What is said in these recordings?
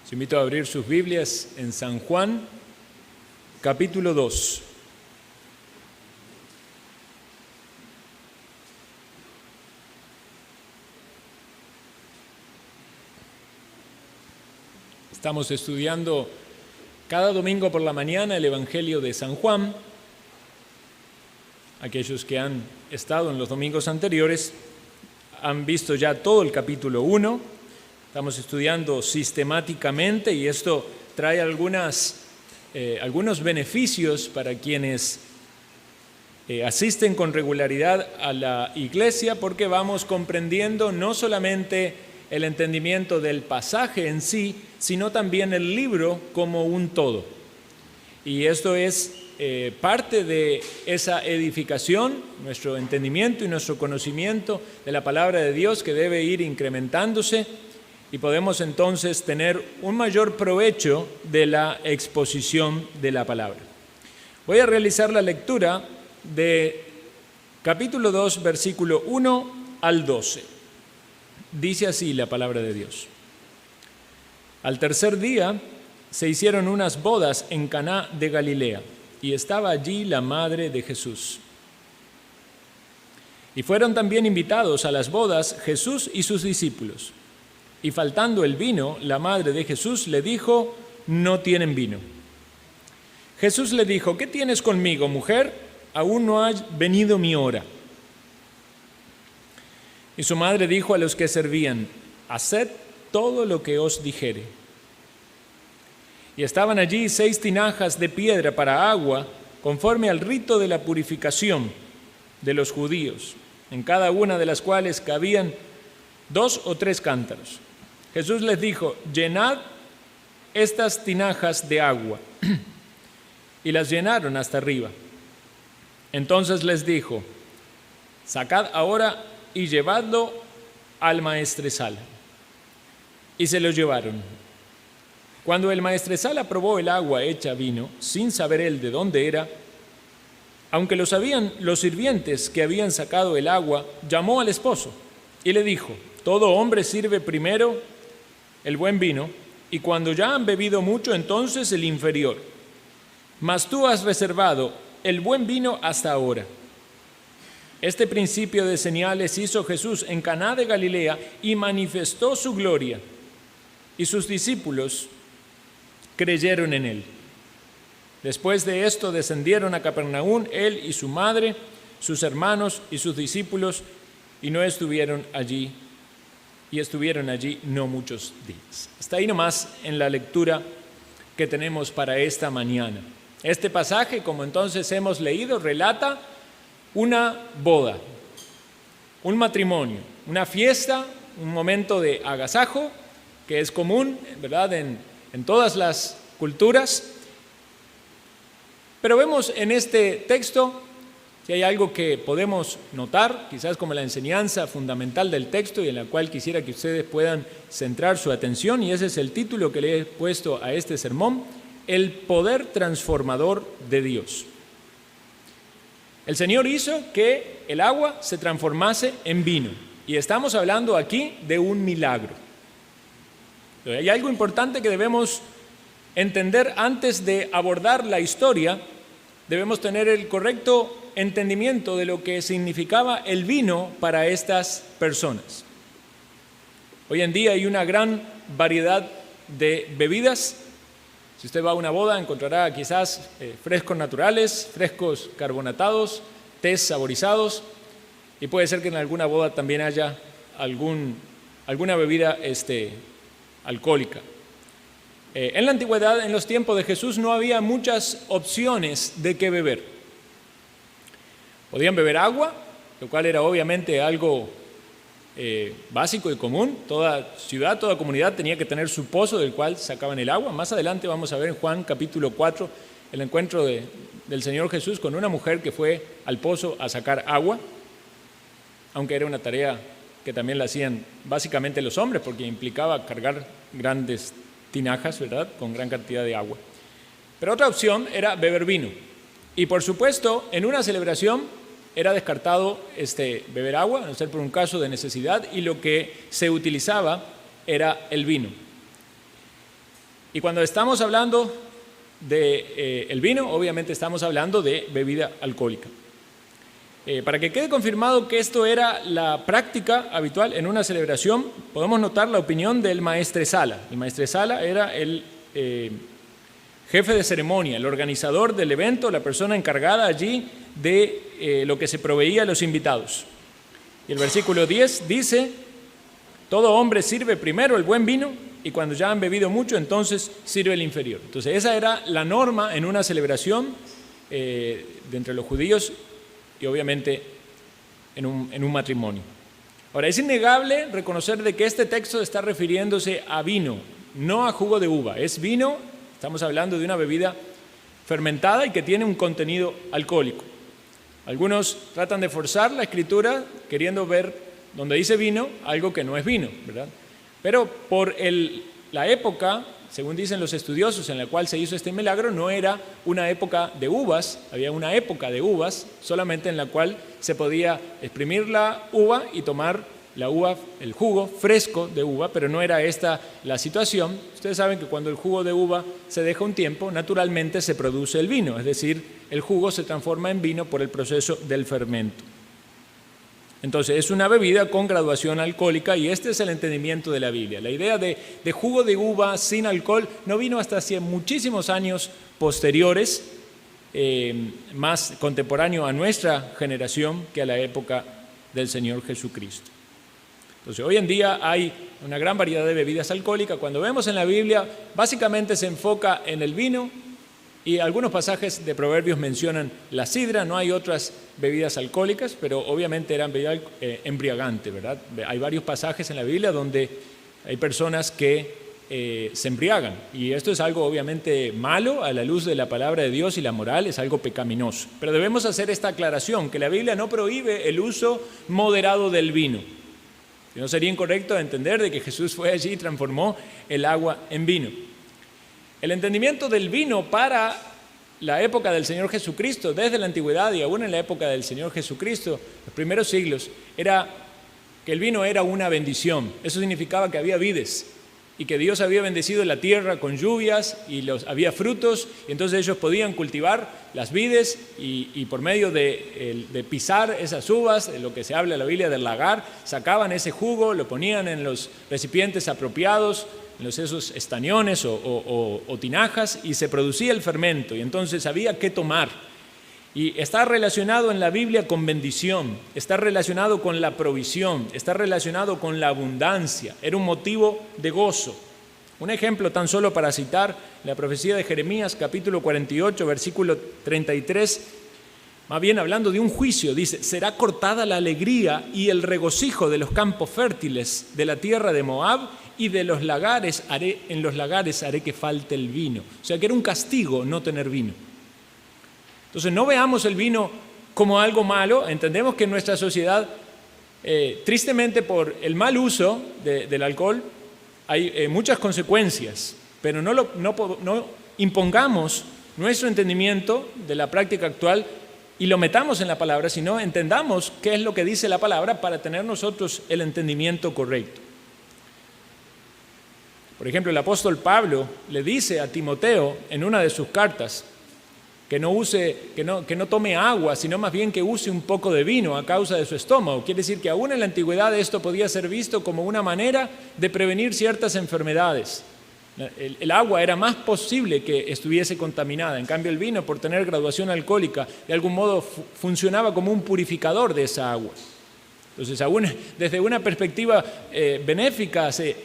Los invito a abrir sus Biblias en San Juan, capítulo 2. Estamos estudiando cada domingo por la mañana el Evangelio de San Juan. Aquellos que han estado en los domingos anteriores han visto ya todo el capítulo 1. Estamos estudiando sistemáticamente y esto trae algunos beneficios para quienes asisten con regularidad a la iglesia, porque vamos comprendiendo no solamente el entendimiento del pasaje en sí, sino también el libro como un todo. Y esto es parte de esa edificación, nuestro entendimiento y nuestro conocimiento de la palabra de Dios, que debe ir incrementándose, y podemos entonces tener un mayor provecho de la exposición de la palabra. Voy a realizar la lectura de capítulo 2, versículo 1 al 12. Dice así la palabra de Dios. Al tercer día se hicieron unas bodas en Caná de Galilea, y estaba allí la madre de Jesús. Y fueron también invitados a las bodas Jesús y sus discípulos. Y faltando el vino, la madre de Jesús le dijo: no tienen vino. Jesús le dijo: ¿qué tienes conmigo, mujer? Aún no ha venido mi hora. Y su madre dijo a los que servían: haced todo lo que os dijere. Y estaban allí 6 tinajas de piedra para agua, conforme al rito de la purificación de los judíos, en cada una de las cuales cabían 2 o 3 cántaros. Jesús les dijo: llenad estas tinajas de agua. Y las llenaron hasta arriba. Entonces les dijo: sacad ahora y llevadlo al maestresala. Y se lo llevaron. Cuando el maestresala probó el agua hecha vino, sin saber él de dónde era, aunque lo sabían los sirvientes que habían sacado el agua, llamó al esposo y le dijo: todo hombre sirve primero el buen vino, y cuando ya han bebido mucho, entonces el inferior. Mas tú has reservado el buen vino hasta ahora. Este principio de señales hizo Jesús en Caná de Galilea y manifestó su gloria, y sus discípulos creyeron en él. Después de esto descendieron a Capernaum, él y su madre, sus hermanos y sus discípulos, y estuvieron allí no muchos días. Hasta ahí nomás en la lectura que tenemos para esta mañana. Este pasaje, como entonces hemos leído, relata una boda, un matrimonio, una fiesta, un momento de agasajo que es común, ¿verdad?, en todas las culturas. Pero vemos en este texto, si hay algo que podemos notar, quizás como la enseñanza fundamental del texto y en la cual quisiera que ustedes puedan centrar su atención, y ese es el título que le he puesto a este sermón: el poder transformador de Dios. El Señor hizo que el agua se transformase en vino, y estamos hablando aquí de un milagro. Hay algo importante que debemos entender antes de abordar la historia. Debemos tener el correcto entendimiento de lo que significaba el vino para estas personas. Hoy en día hay una gran variedad de bebidas. Si usted va a una boda, encontrará quizás frescos naturales, frescos carbonatados, tés saborizados, y puede ser que en alguna boda también haya alguna bebida alcohólica. En la antigüedad, en los tiempos de Jesús, no había muchas opciones de qué beber. Podían beber agua, lo cual era obviamente algo básico y común. Toda ciudad, toda comunidad tenía que tener su pozo del cual sacaban el agua. Más adelante vamos a ver en Juan capítulo 4 el encuentro del Señor Jesús con una mujer que fue al pozo a sacar agua, aunque era una tarea que también la hacían básicamente los hombres, porque implicaba cargar grandes tinajas, ¿verdad?, con gran cantidad de agua. Pero otra opción era beber vino. Y por supuesto, en una celebración era descartado beber agua, a no ser por un caso de necesidad, y lo que se utilizaba era el vino. Y cuando estamos hablando de el vino, obviamente estamos hablando de bebida alcohólica. Para que quede confirmado que esto era la práctica habitual en una celebración, podemos notar la opinión del maestresala. El maestresala era el jefe de ceremonia, el organizador del evento, la persona encargada allí de lo que se proveía a los invitados. Y el versículo 10 dice: todo hombre sirve primero el buen vino, y cuando ya han bebido mucho, entonces sirve el inferior. Entonces esa era la norma en una celebración de entre los judíos y obviamente en un matrimonio. Ahora, es innegable reconocer de que este texto está refiriéndose a vino, no a jugo de uva. Es vino, estamos hablando de una bebida fermentada y que tiene un contenido alcohólico. Algunos tratan de forzar la escritura queriendo ver donde dice vino, algo que no es vino, ¿verdad? Pero por la época, según dicen los estudiosos, en la cual se hizo este milagro, no era una época de uvas, había una época de uvas solamente en la cual se podía exprimir la uva y tomar la uva, el jugo fresco de uva, pero no era esta la situación. Ustedes saben que cuando el jugo de uva se deja un tiempo, naturalmente se produce el vino, es decir, el jugo se transforma en vino por el proceso del fermento. Entonces, es una bebida con graduación alcohólica y este es el entendimiento de la Biblia. La idea de jugo de uva sin alcohol no vino hasta hace muchísimos años posteriores, más contemporáneo a nuestra generación que a la época del Señor Jesucristo. Entonces, hoy en día hay una gran variedad de bebidas alcohólicas. Cuando vemos en la Biblia, básicamente se enfoca en el vino y algunos pasajes de Proverbios mencionan la sidra. No hay otras bebidas alcohólicas, pero obviamente eran bebidas embriagantes, ¿verdad? Hay varios pasajes en la Biblia donde hay personas que se embriagan y esto es algo obviamente malo a la luz de la palabra de Dios y la moral, es algo pecaminoso. Pero debemos hacer esta aclaración, que la Biblia no prohíbe el uso moderado del vino. No sería incorrecto entender de que Jesús fue allí y transformó el agua en vino. El entendimiento del vino para la época del Señor Jesucristo, desde la antigüedad y aún en la época del Señor Jesucristo, los primeros siglos, era que el vino era una bendición. Eso significaba que había vides y que Dios había bendecido la tierra con lluvias y había frutos, y entonces ellos podían cultivar las vides y por medio de pisar esas uvas, de lo que se habla en la Biblia del lagar, sacaban ese jugo, lo ponían en los recipientes apropiados, en esos estañones o tinajas, y se producía el fermento, y entonces había que tomar. Y está relacionado en la Biblia con bendición, está relacionado con la provisión, está relacionado con la abundancia, era un motivo de gozo. Un ejemplo tan solo para citar la profecía de Jeremías, capítulo 48, versículo 33, más bien hablando de un juicio, dice: será cortada la alegría y el regocijo de los campos fértiles de la tierra de Moab, y en los lagares haré que falte el vino. O sea que era un castigo no tener vino. Entonces no veamos el vino como algo malo. Entendemos que en nuestra sociedad, tristemente por el mal uso del alcohol, hay muchas consecuencias, pero no impongamos nuestro entendimiento de la práctica actual y lo metamos en la palabra, sino entendamos qué es lo que dice la palabra para tener nosotros el entendimiento correcto. Por ejemplo, el apóstol Pablo le dice a Timoteo en una de sus cartas que no tome agua, sino más bien que use un poco de vino a causa de su estómago. Quiere decir que aún en la antigüedad esto podía ser visto como una manera de prevenir ciertas enfermedades. El agua era más posible que estuviese contaminada. En cambio, el vino, por tener graduación alcohólica, de algún modo funcionaba como un purificador de esa agua. Entonces, aún desde una perspectiva benéfica, se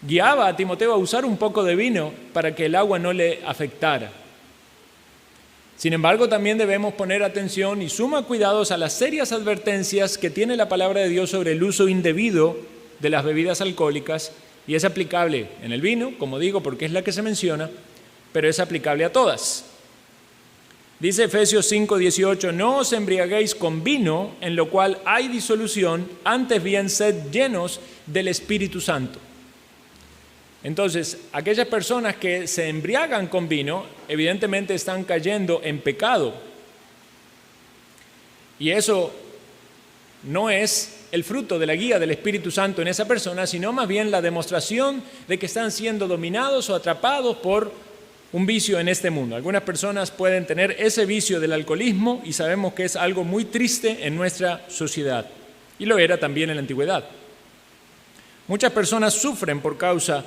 guiaba a Timoteo a usar un poco de vino para que el agua no le afectara. Sin embargo, también debemos poner atención y suma cuidados a las serias advertencias que tiene la palabra de Dios sobre el uso indebido de las bebidas alcohólicas, y es aplicable en el vino, como digo, porque es la que se menciona, pero es aplicable a todas. Dice Efesios 5:18: no os embriaguéis con vino, en lo cual hay disolución, antes bien sed llenos del Espíritu Santo. Entonces, aquellas personas que se embriagan con vino, evidentemente están cayendo en pecado. Y eso no es el fruto de la guía del Espíritu Santo en esa persona, sino más bien la demostración de que están siendo dominados o atrapados por un vicio en este mundo. Algunas personas pueden tener ese vicio del alcoholismo y sabemos que es algo muy triste en nuestra sociedad. Y lo era también en la antigüedad. Muchas personas sufren por causa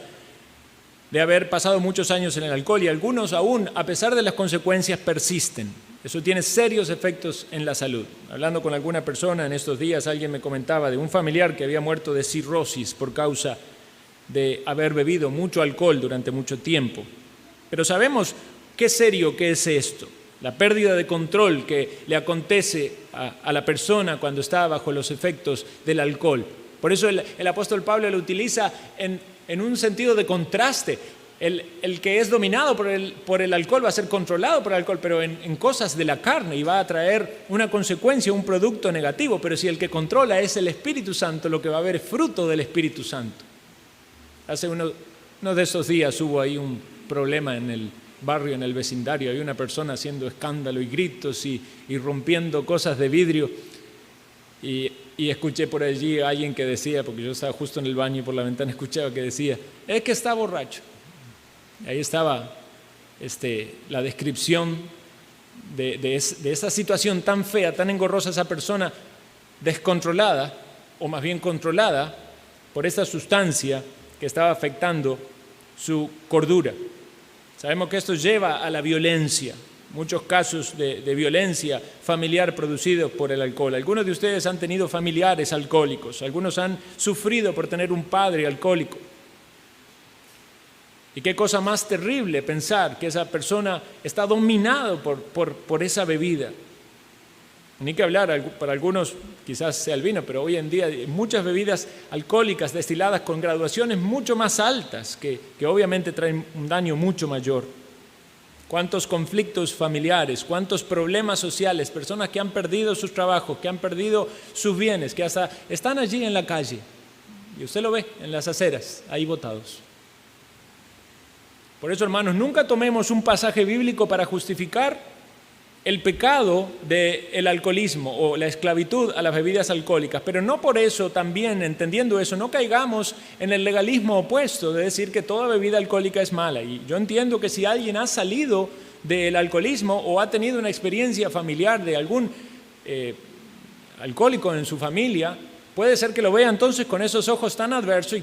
de haber pasado muchos años en el alcohol y algunos aún, a pesar de las consecuencias, persisten. Eso tiene serios efectos en la salud. Hablando con alguna persona en estos días, alguien me comentaba de un familiar que había muerto de cirrosis por causa de haber bebido mucho alcohol durante mucho tiempo. Pero sabemos qué serio que es esto, la pérdida de control que le acontece a la persona cuando está bajo los efectos del alcohol. Por eso el apóstol Pablo lo utiliza en un sentido de contraste. El que es dominado por el alcohol va a ser controlado por el alcohol, pero en cosas de la carne, y va a traer una consecuencia, un producto negativo. Pero si el que controla es el Espíritu Santo, lo que va a haber es fruto del Espíritu Santo. Hace uno de esos días hubo ahí un problema en el barrio, en el vecindario. Hay una persona haciendo escándalo y gritos y rompiendo cosas de vidrio. Y escuché por allí a alguien que decía, porque yo estaba justo en el baño y por la ventana escuchaba que decía, es que está borracho. Ahí estaba la descripción de esa situación tan fea, tan engorrosa, esa persona descontrolada, o más bien controlada, por esta sustancia que estaba afectando su cordura. Sabemos que esto lleva a la violencia, muchos casos de violencia familiar producidos por el alcohol. Algunos de ustedes han tenido familiares alcohólicos, algunos han sufrido por tener un padre alcohólico. Y qué cosa más terrible pensar que esa persona está dominado por esa bebida. Ni que hablar, para algunos quizás sea el vino, pero hoy en día hay muchas bebidas alcohólicas destiladas con graduaciones mucho más altas que obviamente traen un daño mucho mayor. Cuántos conflictos familiares, cuántos problemas sociales, personas que han perdido sus trabajos, que han perdido sus bienes, que hasta están allí en la calle. Y usted lo ve en las aceras, ahí botados. Por eso, hermanos, nunca tomemos un pasaje bíblico para justificar el pecado del alcoholismo o la esclavitud a las bebidas alcohólicas, pero no por eso también, entendiendo eso, no caigamos en el legalismo opuesto de decir que toda bebida alcohólica es mala. Y yo entiendo que si alguien ha salido del alcoholismo o ha tenido una experiencia familiar de algún alcohólico en su familia, puede ser que lo vea entonces con esos ojos tan adversos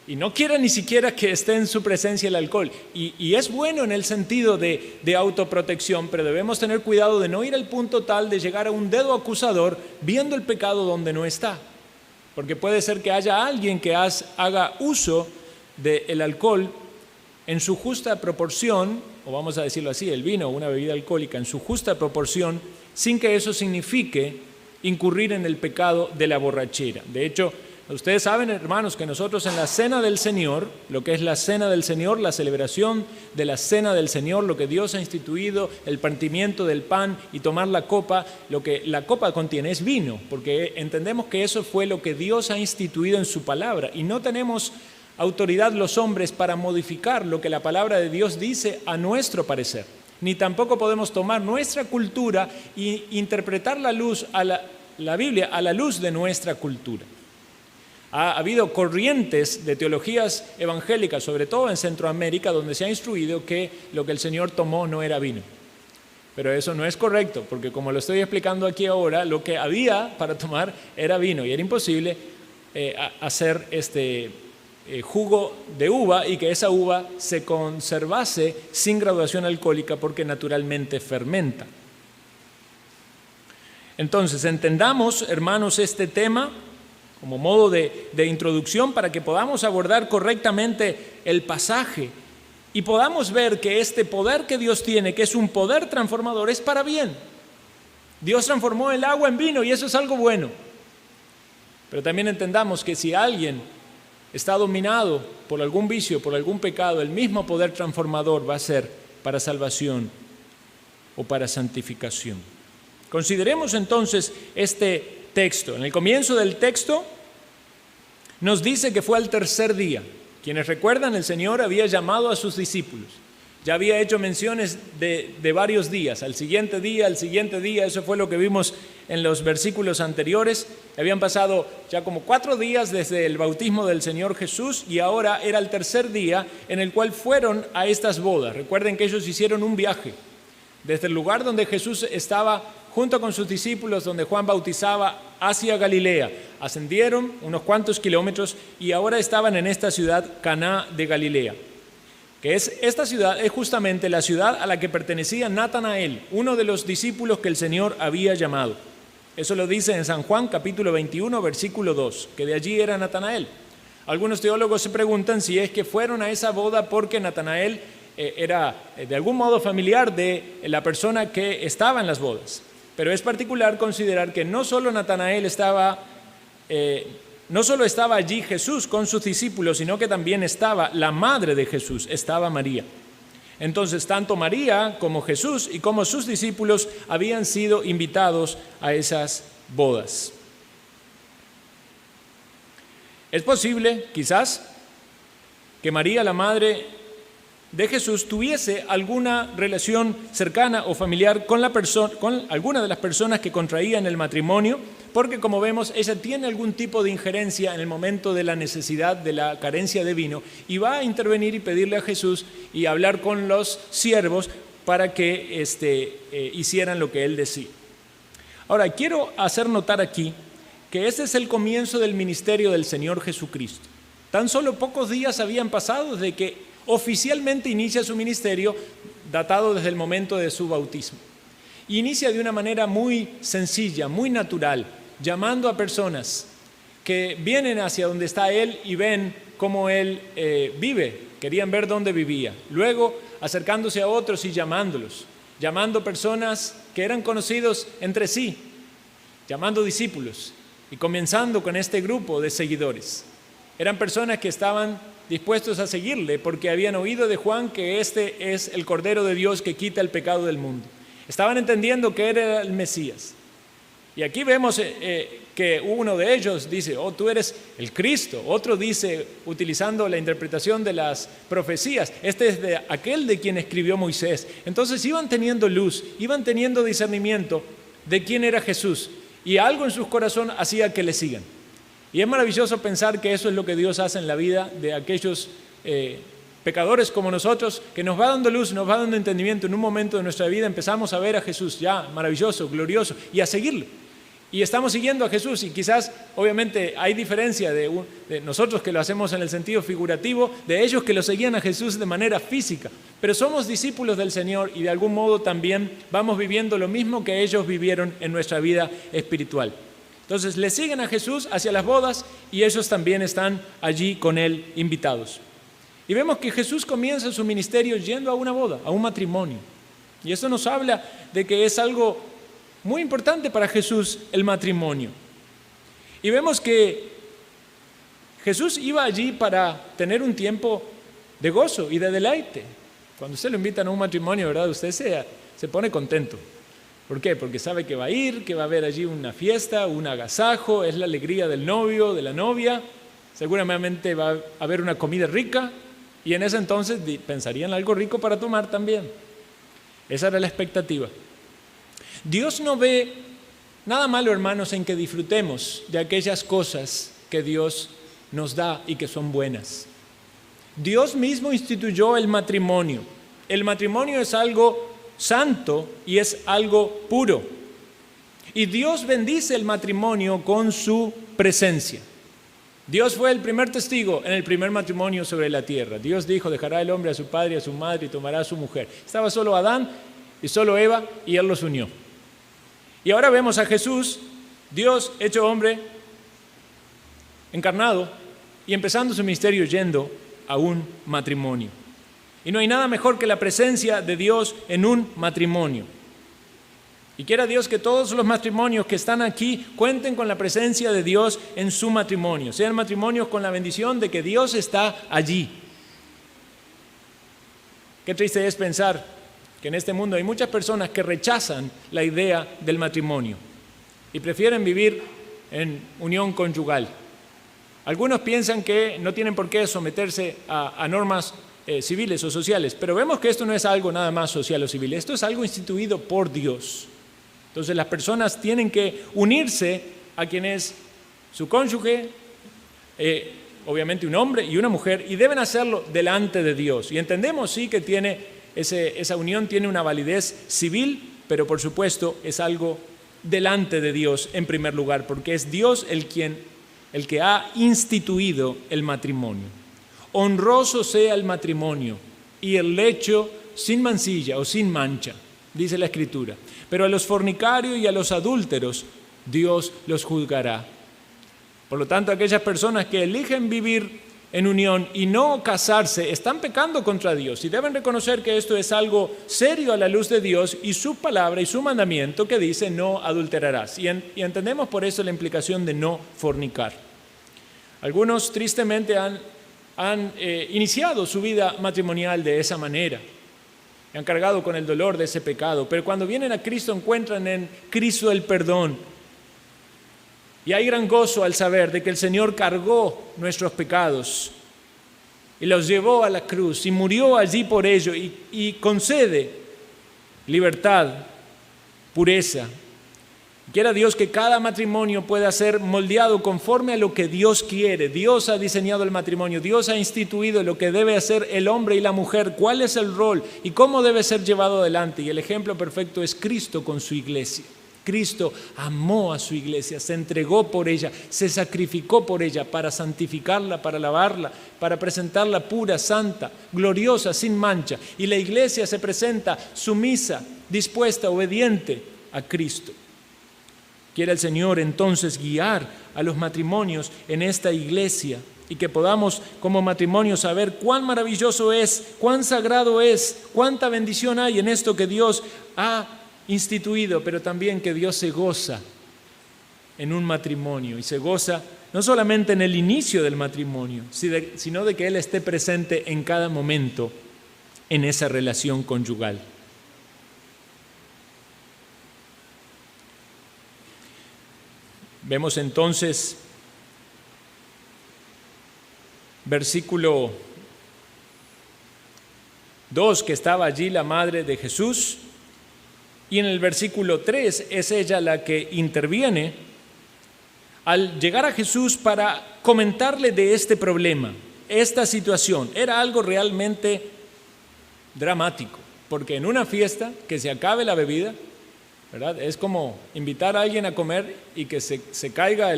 y no quiera ni siquiera que esté en su presencia el alcohol. Y es bueno en el sentido de autoprotección, pero debemos tener cuidado de no ir al punto tal de llegar a un dedo acusador viendo el pecado donde no está. Porque puede ser que haya alguien que haga uso del alcohol en su justa proporción, o vamos a decirlo así, el vino o una bebida alcohólica en su justa proporción, sin que eso signifique incurrir en el pecado de la borrachera. De hecho, ustedes saben, hermanos, que nosotros en la Cena del Señor, lo que es la Cena del Señor, la celebración de la Cena del Señor, lo que Dios ha instituido, el partimiento del pan y tomar la copa, lo que la copa contiene es vino, porque entendemos que eso fue lo que Dios ha instituido en su palabra y no tenemos autoridad los hombres para modificar lo que la palabra de Dios dice a nuestro parecer, ni tampoco podemos tomar nuestra cultura e interpretar la Biblia a la luz de nuestra cultura. Ha habido corrientes de teologías evangélicas, sobre todo en Centroamérica, donde se ha instruido que lo que el Señor tomó no era vino. Pero eso no es correcto, porque como lo estoy explicando aquí ahora, lo que había para tomar era vino y era imposible hacer jugo de uva y que esa uva se conservase sin graduación alcohólica porque naturalmente fermenta. Entonces, entendamos, hermanos, este tema como modo de introducción para que podamos abordar correctamente el pasaje y podamos ver que este poder que Dios tiene, que es un poder transformador, es para bien. Dios transformó el agua en vino y eso es algo bueno. Pero también entendamos que si alguien está dominado por algún vicio, por algún pecado, el mismo poder transformador va a ser para salvación o para santificación. Consideremos entonces este texto. En el comienzo del texto nos dice que fue al tercer día. Quienes recuerdan, el Señor había llamado a sus discípulos. Ya había hecho menciones de varios días, al siguiente día, eso fue lo que vimos en los versículos anteriores. Habían pasado ya como 4 días desde el bautismo del Señor Jesús y ahora era el tercer día en el cual fueron a estas bodas. Recuerden que ellos hicieron un viaje desde el lugar donde Jesús estaba junto con sus discípulos, donde Juan bautizaba, hacia Galilea. Ascendieron unos cuantos kilómetros y ahora estaban en esta ciudad, Caná de Galilea. Esta ciudad es justamente la ciudad a la que pertenecía Natanael, uno de los discípulos que el Señor había llamado. Eso lo dice en San Juan capítulo 21, versículo 2, que de allí era Natanael. Algunos teólogos se preguntan si es que fueron a esa boda porque Natanael era de algún modo familiar de la persona que estaba en las bodas. Pero es particular considerar que no solo estaba allí Jesús con sus discípulos, sino que también estaba la madre de Jesús, estaba María. Entonces, tanto María como Jesús y como sus discípulos habían sido invitados a esas bodas. Es posible, quizás, que María, la madre de Jesús, tuviese alguna relación cercana o familiar con alguna de las personas que contraían el matrimonio, porque como vemos, ella tiene algún tipo de injerencia en el momento de la necesidad, de la carencia de vino, y va a intervenir y pedirle a Jesús y hablar con los siervos para que hicieran lo que él decía. Ahora, quiero hacer notar aquí que este es el comienzo del ministerio del Señor Jesucristo. Tan solo pocos días habían pasado desde que oficialmente inicia su ministerio, datado desde el momento de su bautismo. Inicia de una manera muy sencilla, muy natural, llamando a personas que vienen hacia donde está Él y ven cómo Él vive, querían ver dónde vivía. Luego, acercándose a otros y llamándolos, llamando personas que eran conocidos entre sí, llamando discípulos y comenzando con este grupo de seguidores. Eran personas que estaban dispuestos a seguirle porque habían oído de Juan que este es el Cordero de Dios que quita el pecado del mundo. Estaban entendiendo que era el Mesías. Y aquí vemos que uno de ellos dice, oh, tú eres el Cristo. Otro dice, utilizando la interpretación de las profecías, este es de aquel de quien escribió Moisés. Entonces iban teniendo luz, iban teniendo discernimiento de quién era Jesús. Y algo en sus corazones hacía que le sigan. Y es maravilloso pensar que eso es lo que Dios hace en la vida de aquellos pecadores como nosotros, que nos va dando luz, nos va dando entendimiento. En un momento de nuestra vida empezamos a ver a Jesús ya maravilloso, glorioso, y a seguirlo. Y estamos siguiendo a Jesús y quizás, obviamente, hay diferencia de nosotros que lo hacemos en el sentido figurativo, de ellos que lo seguían a Jesús de manera física. Pero somos discípulos del Señor y de algún modo también vamos viviendo lo mismo que ellos vivieron en nuestra vida espiritual. Entonces le siguen a Jesús hacia las bodas y ellos también están allí con Él invitados. Y vemos que Jesús comienza su ministerio yendo a una boda, a un matrimonio. Y eso nos habla de que es algo muy importante para Jesús el matrimonio. Y vemos que Jesús iba allí para tener un tiempo de gozo y de deleite. Cuando usted lo invitan a un matrimonio, ¿verdad? Usted se pone contento. ¿Por qué? Porque sabe que va a ir, que va a haber allí una fiesta, un agasajo, es la alegría del novio, de la novia. Seguramente va a haber una comida rica y en ese entonces pensarían en algo rico para tomar también. Esa era la expectativa. Dios no ve nada malo, hermanos, en que disfrutemos de aquellas cosas que Dios nos da y que son buenas. Dios mismo instituyó el matrimonio. El matrimonio es algo santo y es algo puro. Y Dios bendice el matrimonio con su presencia. Dios fue el primer testigo en el primer matrimonio sobre la tierra. Dios dijo, dejará el hombre a su padre y a su madre y tomará a su mujer. Estaba solo Adán y solo Eva y Él los unió. Y ahora vemos a Jesús, Dios hecho hombre, encarnado y empezando su ministerio yendo a un matrimonio. Y no hay nada mejor que la presencia de Dios en un matrimonio. Y quiera Dios que todos los matrimonios que están aquí cuenten con la presencia de Dios en su matrimonio. Sean matrimonios con la bendición de que Dios está allí. Qué triste es pensar que en este mundo hay muchas personas que rechazan la idea del matrimonio y prefieren vivir en unión conyugal. Algunos piensan que no tienen por qué someterse a normas civiles o sociales, pero vemos que esto no es algo nada más social o civil, esto es algo instituido por Dios. Entonces las personas tienen que unirse a quien es su cónyuge, obviamente un hombre y una mujer, y deben hacerlo delante de Dios. Y entendemos, sí, que esa unión tiene una validez civil, pero por supuesto es algo delante de Dios en primer lugar, porque es Dios el que ha instituido el matrimonio. Honroso sea el matrimonio y el lecho sin mancilla o sin mancha, dice la Escritura. Pero a los fornicarios y a los adúlteros Dios los juzgará. Por lo tanto, aquellas personas que eligen vivir en unión y no casarse están pecando contra Dios y deben reconocer que esto es algo serio a la luz de Dios y su palabra y su mandamiento que dice no adulterarás. Y entendemos por eso la implicación de no fornicar. Algunos tristemente han iniciado su vida matrimonial de esa manera. Han cargado con el dolor de ese pecado, pero cuando vienen a Cristo encuentran en Cristo el perdón. Y hay gran gozo al saber de que el Señor cargó nuestros pecados y los llevó a la cruz y murió allí por ello y concede libertad, pureza. Quiera Dios que cada matrimonio pueda ser moldeado conforme a lo que Dios quiere. Dios ha diseñado el matrimonio, Dios ha instituido lo que debe hacer el hombre y la mujer, cuál es el rol y cómo debe ser llevado adelante. Y el ejemplo perfecto es Cristo con su iglesia. Cristo amó a su iglesia, se entregó por ella, se sacrificó por ella para santificarla, para lavarla, para presentarla pura, santa, gloriosa, sin mancha. Y la iglesia se presenta sumisa, dispuesta, obediente a Cristo. Quiere el Señor entonces guiar a los matrimonios en esta iglesia y que podamos como matrimonio saber cuán maravilloso es, cuán sagrado es, cuánta bendición hay en esto que Dios ha instituido, pero también que Dios se goza en un matrimonio y se goza no solamente en el inicio del matrimonio, sino de que Él esté presente en cada momento en esa relación conyugal. Vemos entonces versículo 2 que estaba allí la madre de Jesús y en el versículo 3 es ella la que interviene al llegar a Jesús para comentarle de este problema, esta situación. Era algo realmente dramático, porque en una fiesta que se acabe la bebida, ¿verdad? Es como invitar a alguien a comer y que se caiga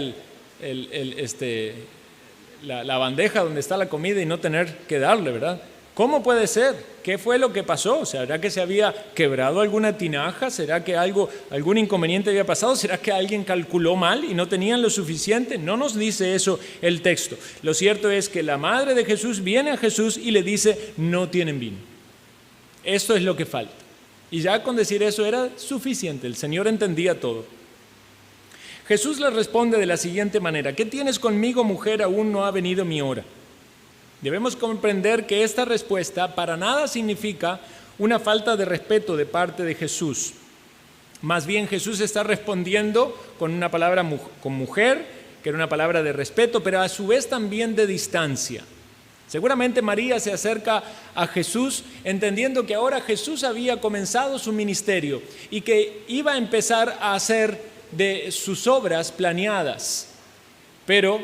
la bandeja donde está la comida y no tener que darle, ¿verdad? ¿Cómo puede ser? ¿Qué fue lo que pasó? ¿Será que se había quebrado alguna tinaja? ¿Será que algún inconveniente había pasado? ¿Será que alguien calculó mal y no tenían lo suficiente? No nos dice eso el texto. Lo cierto es que la madre de Jesús viene a Jesús y le dice, no tienen vino. Esto es lo que falta. Y ya con decir eso era suficiente, el Señor entendía todo. Jesús le responde de la siguiente manera, ¿qué tienes conmigo, mujer? Aún no ha venido mi hora. Debemos comprender que esta respuesta para nada significa una falta de respeto de parte de Jesús. Más bien Jesús está respondiendo con una palabra con mujer, que era una palabra de respeto, pero a su vez también de distancia. Seguramente María se acerca a Jesús entendiendo que ahora Jesús había comenzado su ministerio y que iba a empezar a hacer de sus obras planeadas. Pero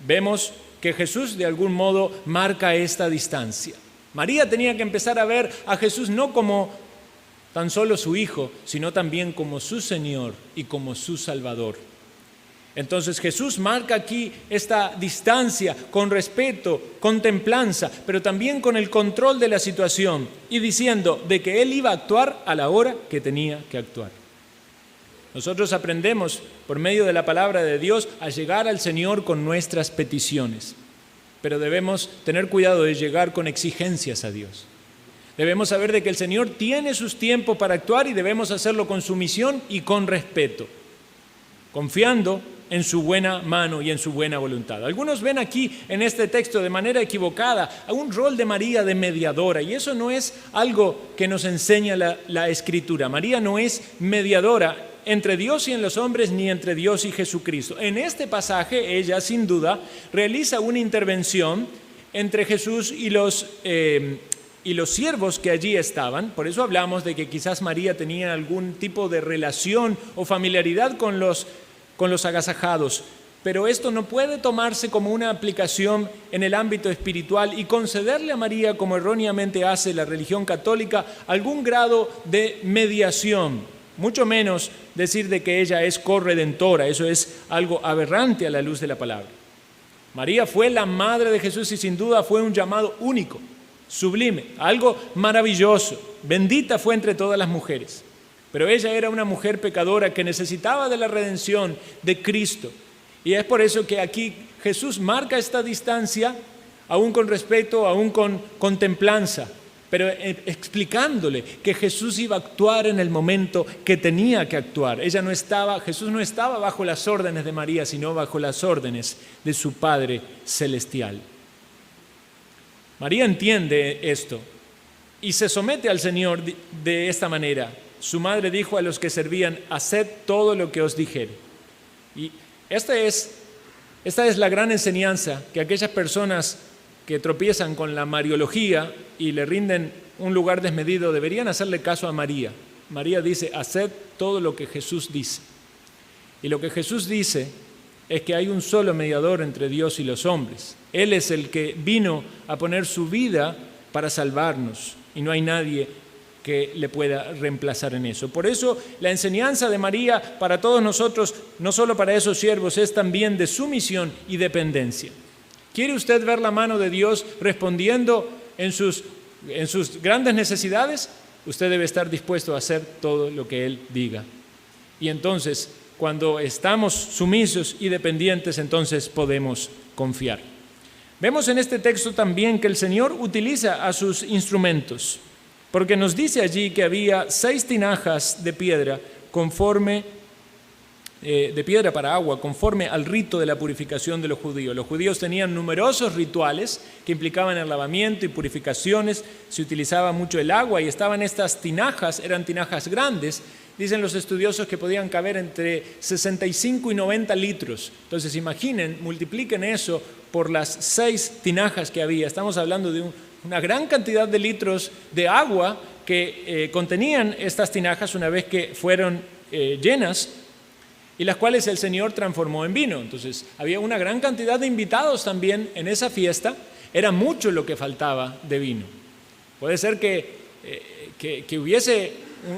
vemos que Jesús de algún modo marca esta distancia. María tenía que empezar a ver a Jesús no como tan solo su hijo, sino también como su Señor y como su Salvador. Entonces Jesús marca aquí esta distancia con respeto, con templanza, pero también con el control de la situación y diciendo de que Él iba a actuar a la hora que tenía que actuar. Nosotros aprendemos por medio de la palabra de Dios a llegar al Señor con nuestras peticiones, pero debemos tener cuidado de llegar con exigencias a Dios. Debemos saber de que el Señor tiene sus tiempos para actuar y debemos hacerlo con sumisión y con respeto, confiando en su buena mano y en su buena voluntad. Algunos ven aquí en este texto de manera equivocada a un rol de María de mediadora, y eso no es algo que nos enseña la Escritura. María no es mediadora entre Dios y en los hombres, ni entre Dios y Jesucristo. En este pasaje ella sin duda realiza una intervención entre Jesús y los y los siervos que allí estaban, por eso hablamos de que quizás María tenía algún tipo de relación o familiaridad con los agasajados, pero esto no puede tomarse como una aplicación en el ámbito espiritual y concederle a María, como erróneamente hace la religión católica, algún grado de mediación, mucho menos decir de que ella es corredentora. Eso es algo aberrante a la luz de la palabra. María fue la madre de Jesús y sin duda fue un llamado único, sublime, algo maravilloso. Bendita fue entre todas las mujeres. Pero ella era una mujer pecadora que necesitaba de la redención de Cristo. Y es por eso que aquí Jesús marca esta distancia, aún con respeto, aún con templanza, pero explicándole que Jesús iba a actuar en el momento que tenía que actuar. Jesús no estaba bajo las órdenes de María, sino bajo las órdenes de su Padre Celestial. María entiende esto y se somete al Señor de esta manera. Su madre dijo a los que servían: haced todo lo que os dijere. Y esta es la gran enseñanza que aquellas personas que tropiezan con la mariología y le rinden un lugar desmedido deberían hacerle caso a María. María dice: haced todo lo que Jesús dice. Y lo que Jesús dice es que hay un solo mediador entre Dios y los hombres. Él es el que vino a poner su vida para salvarnos y no hay nadie que le pueda reemplazar en eso. Por eso la enseñanza de María para todos nosotros, no solo para esos siervos, es también de sumisión y dependencia. ¿Quiere usted ver la mano de Dios respondiendo en sus grandes necesidades? Usted debe estar dispuesto a hacer todo lo que Él diga. Y entonces, cuando estamos sumisos y dependientes, entonces podemos confiar. Vemos en este texto también que el Señor utiliza a sus instrumentos, porque nos dice allí que había 6 tinajas de piedra de piedra para agua, conforme al rito de la purificación de los judíos. Los judíos tenían numerosos rituales que implicaban el lavamiento y purificaciones. Se utilizaba mucho el agua y estaban estas tinajas, eran tinajas grandes. Dicen los estudiosos que podían caber entre 65 y 90 litros. Entonces imaginen, multipliquen eso por las 6 tinajas que había. Estamos hablando de una gran cantidad de litros de agua que contenían estas tinajas una vez que fueron llenas, y las cuales el Señor transformó en vino. Entonces había una gran cantidad de invitados también en esa fiesta. Era mucho lo que faltaba de vino. Puede ser que hubiese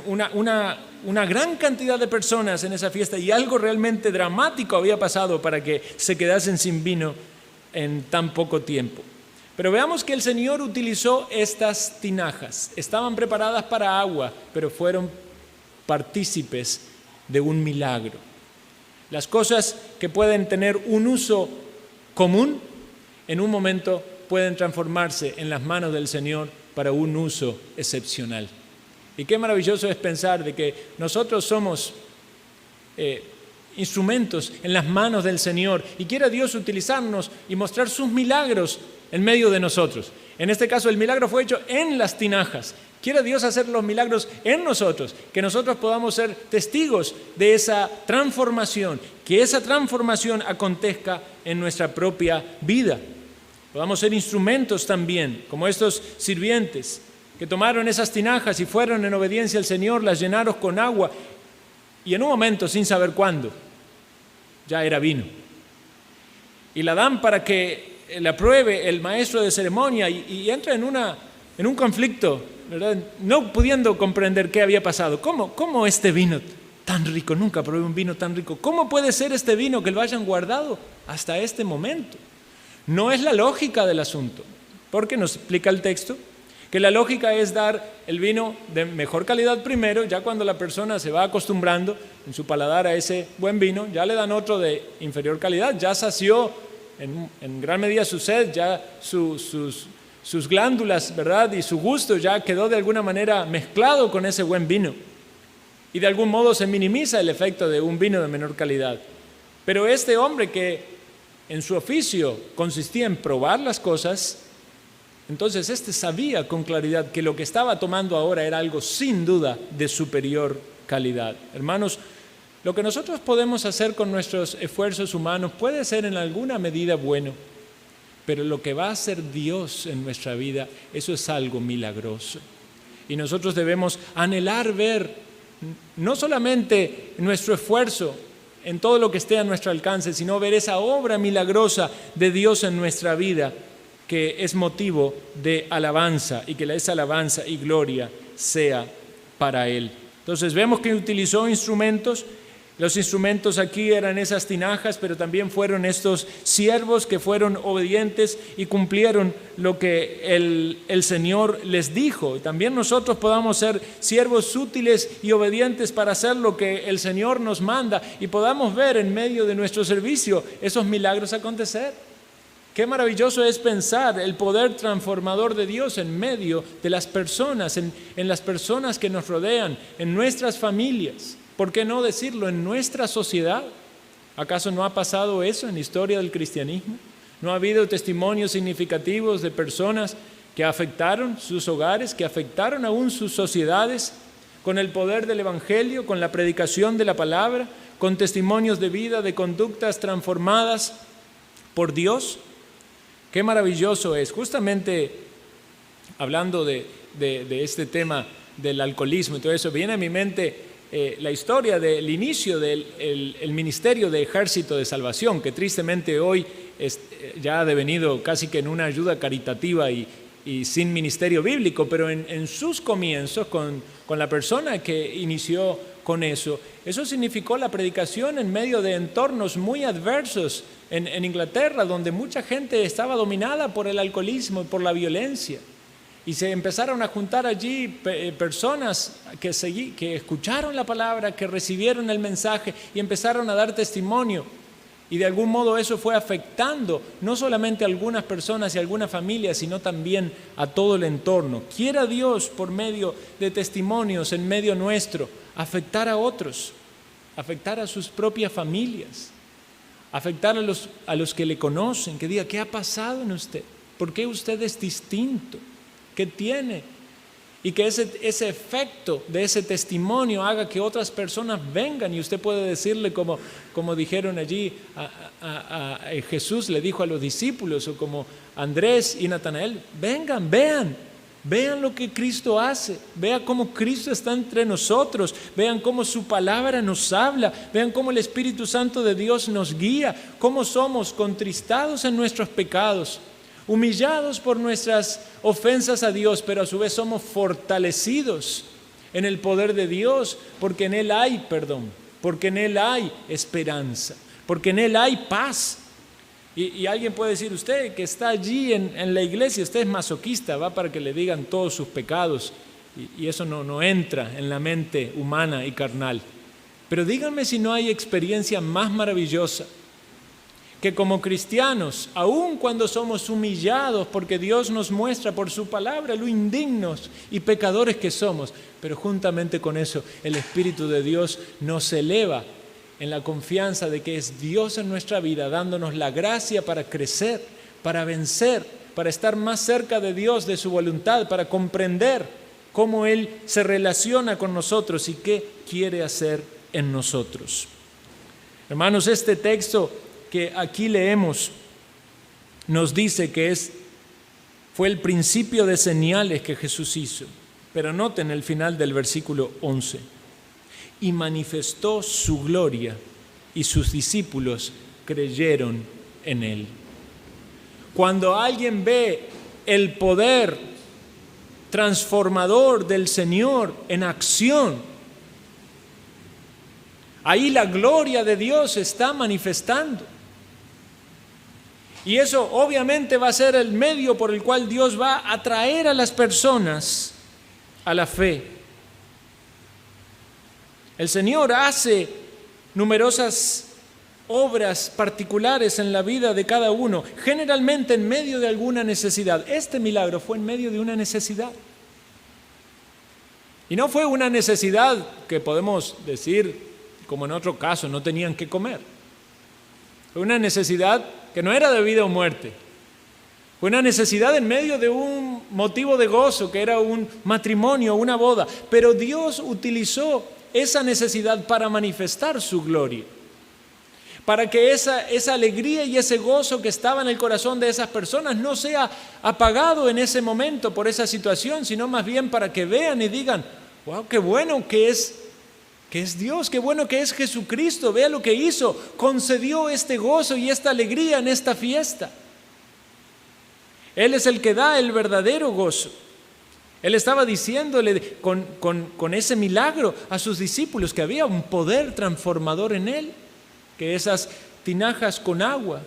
una gran cantidad de personas en esa fiesta y algo realmente dramático había pasado para que se quedasen sin vino en tan poco tiempo. Pero veamos que el Señor utilizó estas tinajas. Estaban preparadas para agua, pero fueron partícipes de un milagro. Las cosas que pueden tener un uso común, en un momento pueden transformarse en las manos del Señor para un uso excepcional. Y qué maravilloso es pensar de que nosotros somos instrumentos en las manos del Señor y quiera Dios utilizarnos y mostrar sus milagros en medio de nosotros. En este caso el milagro fue hecho en las tinajas. Quiera Dios hacer los milagros en nosotros, que nosotros podamos ser testigos de esa transformación, que esa transformación acontezca en nuestra propia vida. Podamos ser instrumentos también, como estos sirvientes que tomaron esas tinajas y fueron en obediencia al Señor, las llenaron con agua y en un momento, sin saber cuándo, ya era vino. Y la dan para que la pruebe el maestro de ceremonia y entra en un conflicto, ¿verdad? No pudiendo comprender qué había pasado. ¿Cómo este vino tan rico? Nunca probé un vino tan rico. ¿Cómo puede ser este vino que lo hayan guardado hasta este momento? No es la lógica del asunto, porque nos explica el texto que la lógica es dar el vino de mejor calidad primero, ya cuando la persona se va acostumbrando en su paladar a ese buen vino, ya le dan otro de inferior calidad, ya sació en gran medida su sed, ya sus glándulas, ¿verdad? Y su gusto ya quedó de alguna manera mezclado con ese buen vino. Y de algún modo se minimiza el efecto de un vino de menor calidad. Pero este hombre que en su oficio consistía en probar las cosas, entonces sabía con claridad que lo que estaba tomando ahora era algo sin duda de superior calidad. Hermanos, lo que nosotros podemos hacer con nuestros esfuerzos humanos puede ser en alguna medida bueno, pero lo que va a hacer Dios en nuestra vida, eso es algo milagroso. Y nosotros debemos anhelar ver no solamente nuestro esfuerzo en todo lo que esté a nuestro alcance, sino ver esa obra milagrosa de Dios en nuestra vida, que es motivo de alabanza, y que esa alabanza y gloria sea para Él. Entonces vemos que utilizó instrumentos. Los instrumentos aquí eran esas tinajas, pero también fueron estos siervos que fueron obedientes y cumplieron lo que el Señor les dijo. También nosotros podamos ser siervos útiles y obedientes para hacer lo que el Señor nos manda, y podamos ver en medio de nuestro servicio esos milagros acontecer. Qué maravilloso es pensar el poder transformador de Dios en medio de las personas, en las personas que nos rodean, en nuestras familias. ¿Por qué no decirlo? En nuestra sociedad. ¿Acaso no ha pasado eso en la historia del cristianismo? ¿No ha habido testimonios significativos de personas que afectaron sus hogares, que afectaron aún sus sociedades con el poder del Evangelio, con la predicación de la palabra, con testimonios de vida, de conductas transformadas por Dios? Qué maravilloso es. Justamente hablando de este tema del alcoholismo y todo eso, viene a mi mente la historia del inicio del ministerio de Ejército de Salvación, que tristemente hoy ya ha devenido casi que en una ayuda caritativa y sin ministerio bíblico, pero en sus comienzos, con la persona que inició con eso significó la predicación en medio de entornos muy adversos en Inglaterra, donde mucha gente estaba dominada por el alcoholismo y por la violencia. Y se empezaron a juntar allí personas que escucharon la palabra, que recibieron el mensaje y empezaron a dar testimonio. Y de algún modo eso fue afectando no solamente a algunas personas y a algunas familias, sino también a todo el entorno. Quiera Dios, por medio de testimonios en medio nuestro, afectar a otros, afectar a sus propias familias, afectar a los que le conocen, que diga, ¿qué ha pasado en usted? ¿Por qué usted es distinto? ¿Qué tiene? Y que ese efecto de ese testimonio haga que otras personas vengan, y usted puede decirle como dijeron allí a Jesús le dijo a los discípulos, o como Andrés y Natanael, vengan, vean lo que Cristo hace, vean cómo Cristo está entre nosotros, vean cómo su palabra nos habla, vean cómo el Espíritu Santo de Dios nos guía, cómo somos contristados en nuestros pecados, humillados por nuestras ofensas a Dios, pero a su vez somos fortalecidos en el poder de Dios, porque en Él hay perdón, porque en Él hay esperanza, porque en Él hay paz. Y alguien puede decir, usted que está allí en la iglesia, usted es masoquista, va para que le digan todos sus pecados, y eso no entra en la mente humana y carnal. Pero díganme si no hay experiencia más maravillosa que como cristianos, aun cuando somos humillados porque Dios nos muestra por su palabra lo indignos y pecadores que somos, pero juntamente con eso el Espíritu de Dios nos eleva en la confianza de que es Dios en nuestra vida, dándonos la gracia para crecer, para vencer, para estar más cerca de Dios, de su voluntad, para comprender cómo Él se relaciona con nosotros y qué quiere hacer en nosotros. Hermanos, este texto que aquí leemos nos dice que fue el principio de señales que Jesús hizo. Pero noten el final del versículo 11. Y manifestó su gloria, y sus discípulos creyeron en Él. Cuando alguien ve el poder transformador del Señor en acción, ahí la gloria de Dios se está manifestando. Y eso obviamente va a ser el medio por el cual Dios va a atraer a las personas a la fe. El Señor hace numerosas obras particulares en la vida de cada uno, generalmente en medio de alguna necesidad. Este milagro fue en medio de una necesidad. Y no fue una necesidad que podemos decir, como en otro caso, no tenían que comer. Fue una necesidad que no era de vida o muerte. Fue una necesidad en medio de un motivo de gozo, que era un matrimonio, una boda. Pero Dios utilizó esa necesidad para manifestar su gloria, para que esa alegría y ese gozo que estaba en el corazón de esas personas no sea apagado en ese momento por esa situación, sino más bien para que vean y digan: wow, qué bueno que es Dios, qué bueno que es Jesucristo, vea lo que hizo, concedió este gozo y esta alegría en esta fiesta. Él es el que da el verdadero gozo. Él estaba diciéndole con ese milagro a sus discípulos que había un poder transformador en Él, que esas tinajas con agua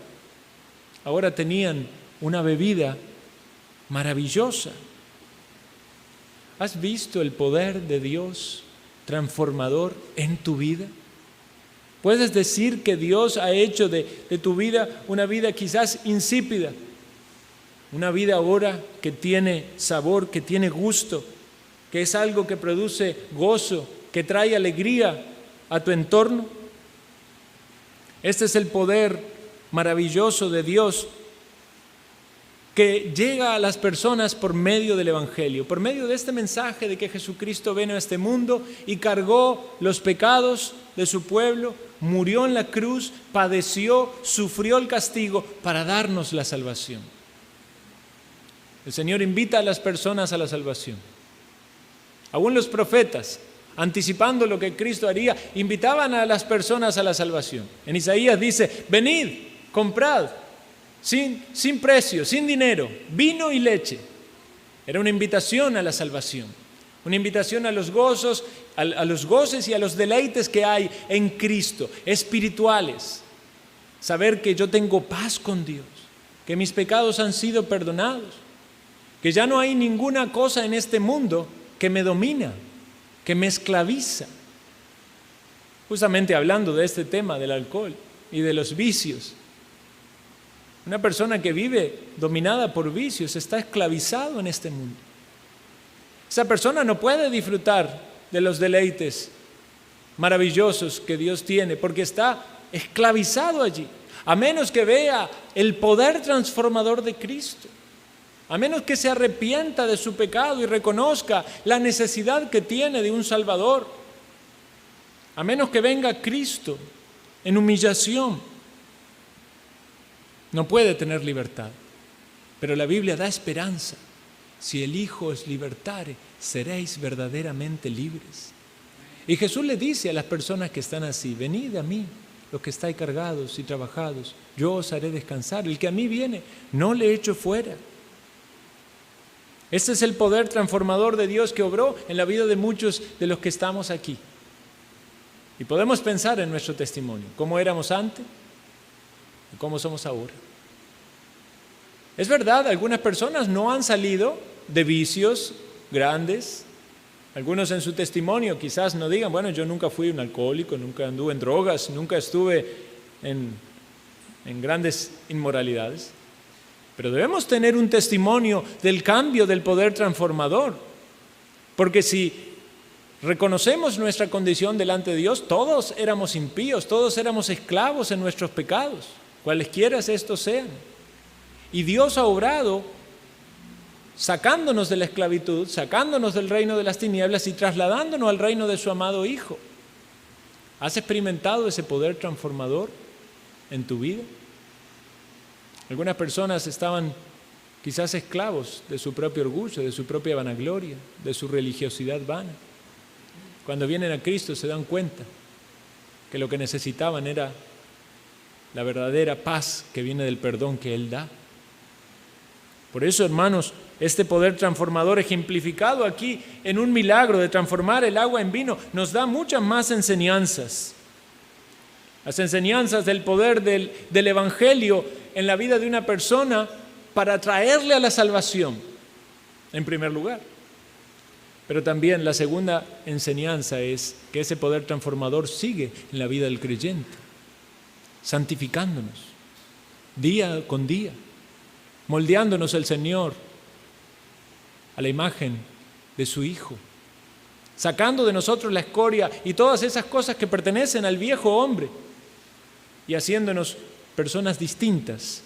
ahora tenían una bebida maravillosa. ¿Has visto el poder de Dios transformador en tu vida? ¿Puedes decir que Dios ha hecho de tu vida una vida quizás insípida? Una vida ahora que tiene sabor, que tiene gusto, que es algo que produce gozo, que trae alegría a tu entorno. Este es el poder maravilloso de Dios que llega a las personas por medio del Evangelio, por medio de este mensaje de que Jesucristo vino a este mundo y cargó los pecados de su pueblo, murió en la cruz, padeció, sufrió el castigo para darnos la salvación. El Señor invita a las personas a la salvación. Aún los profetas, anticipando lo que Cristo haría, invitaban a las personas a la salvación. En Isaías dice: venid, comprad, sin precio, sin dinero, vino y leche. Era una invitación a la salvación, una invitación a los gozos, a los goces y a los deleites que hay en Cristo, espirituales. Saber que yo tengo paz con Dios, que mis pecados han sido perdonados, que ya no hay ninguna cosa en este mundo que me domina, que me esclaviza. Justamente hablando de este tema del alcohol y de los vicios. Una persona que vive dominada por vicios está esclavizado en este mundo. Esa persona no puede disfrutar de los deleites maravillosos que Dios tiene porque está esclavizado allí, a menos que vea el poder transformador de Cristo. A menos que se arrepienta de su pecado y reconozca la necesidad que tiene de un Salvador. A menos que venga Cristo en humillación, no puede tener libertad. Pero la Biblia da esperanza. Si el Hijo os libertare, seréis verdaderamente libres. Y Jesús le dice a las personas que están así: venid a mí, los que estáis cargados y trabajados, yo os haré descansar. El que a mí viene, no le echo fuera. Este es el poder transformador de Dios que obró en la vida de muchos de los que estamos aquí. Y podemos pensar en nuestro testimonio, cómo éramos antes y cómo somos ahora. Es verdad, algunas personas no han salido de vicios grandes. Algunos en su testimonio quizás no digan: bueno, yo nunca fui un alcohólico, nunca anduve en drogas, nunca estuve en grandes inmoralidades. Pero debemos tener un testimonio del cambio del poder transformador. Porque si reconocemos nuestra condición delante de Dios, todos éramos impíos, todos éramos esclavos en nuestros pecados, cualesquiera estos sean. Y Dios ha obrado sacándonos de la esclavitud, sacándonos del reino de las tinieblas y trasladándonos al reino de su amado Hijo. ¿Has experimentado ese poder transformador en tu vida? Algunas personas estaban quizás esclavos de su propio orgullo, de su propia vanagloria, de su religiosidad vana. Cuando vienen a Cristo se dan cuenta que lo que necesitaban era la verdadera paz que viene del perdón que Él da. Por eso, hermanos, este poder transformador ejemplificado aquí en un milagro de transformar el agua en vino nos da muchas más enseñanzas. Las enseñanzas del poder del Evangelio en la vida de una persona para traerle a la salvación, en primer lugar. Pero también la segunda enseñanza es que ese poder transformador sigue en la vida del creyente, santificándonos día con día, moldeándonos el Señor a la imagen de su Hijo, sacando de nosotros la escoria y todas esas cosas que pertenecen al viejo hombre y haciéndonos personas distintas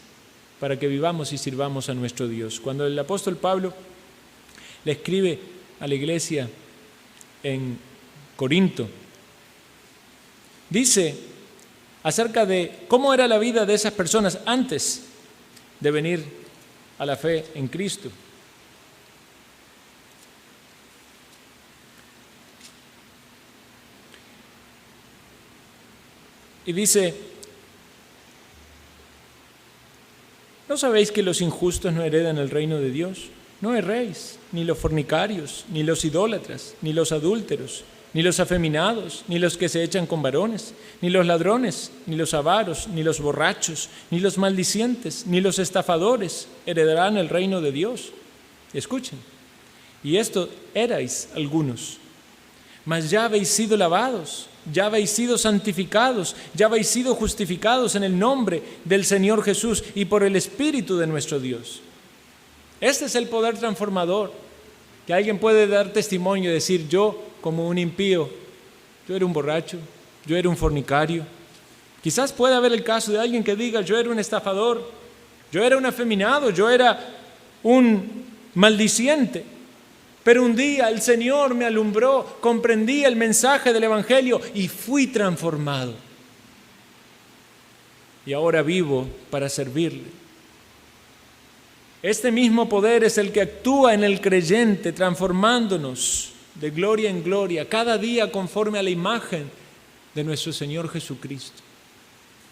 para que vivamos y sirvamos a nuestro Dios. Cuando el apóstol Pablo le escribe a la iglesia en Corinto, dice acerca de cómo era la vida de esas personas antes de venir a la fe en Cristo. Y dice, ¿no sabéis que los injustos no heredan el reino de Dios? No erréis, ni los fornicarios, ni los idólatras, ni los adúlteros, ni los afeminados, ni los que se echan con varones, ni los ladrones, ni los avaros, ni los borrachos, ni los maldicientes, ni los estafadores heredarán el reino de Dios. Escuchen, y esto erais algunos, mas ya habéis sido lavados, ya habéis sido santificados, ya habéis sido justificados en el nombre del Señor Jesús y por el Espíritu de nuestro Dios. Este es el poder transformador, que alguien puede dar testimonio y decir, yo como un impío, yo era un borracho, yo era un fornicario. Quizás pueda haber el caso de alguien que diga, yo era un estafador, yo era un afeminado, yo era un maldiciente. Pero un día el Señor me alumbró, comprendí el mensaje del Evangelio y fui transformado. Y ahora vivo para servirle. Este mismo poder es el que actúa en el creyente, transformándonos de gloria en gloria, cada día conforme a la imagen de nuestro Señor Jesucristo,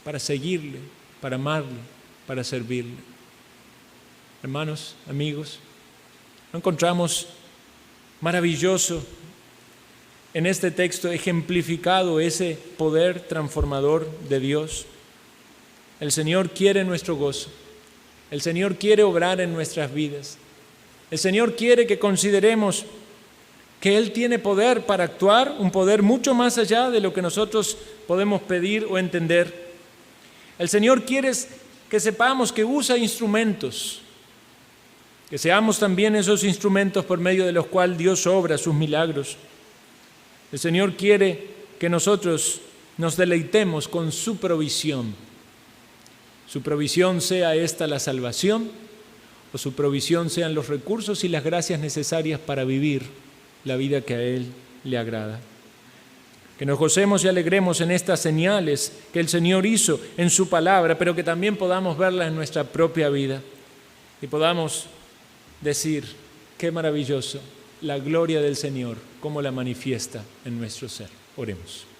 para seguirle, para amarle, para servirle. Hermanos, amigos, ¿no encontramos maravilloso en este texto ejemplificado ese poder transformador de Dios? El Señor quiere nuestro gozo. El Señor quiere obrar en nuestras vidas. El Señor quiere que consideremos que Él tiene poder para actuar, un poder mucho más allá de lo que nosotros podemos pedir o entender. El Señor quiere que sepamos que usa instrumentos, que seamos también esos instrumentos por medio de los cuales Dios obra sus milagros. El Señor quiere que nosotros nos deleitemos con su provisión. Su provisión sea esta la salvación, o su provisión sean los recursos y las gracias necesarias para vivir la vida que a Él le agrada. Que nos gocemos y alegremos en estas señales que el Señor hizo en su palabra, pero que también podamos verlas en nuestra propia vida y podamos decir, qué maravilloso, la gloria del Señor, cómo la manifiesta en nuestro ser. Oremos.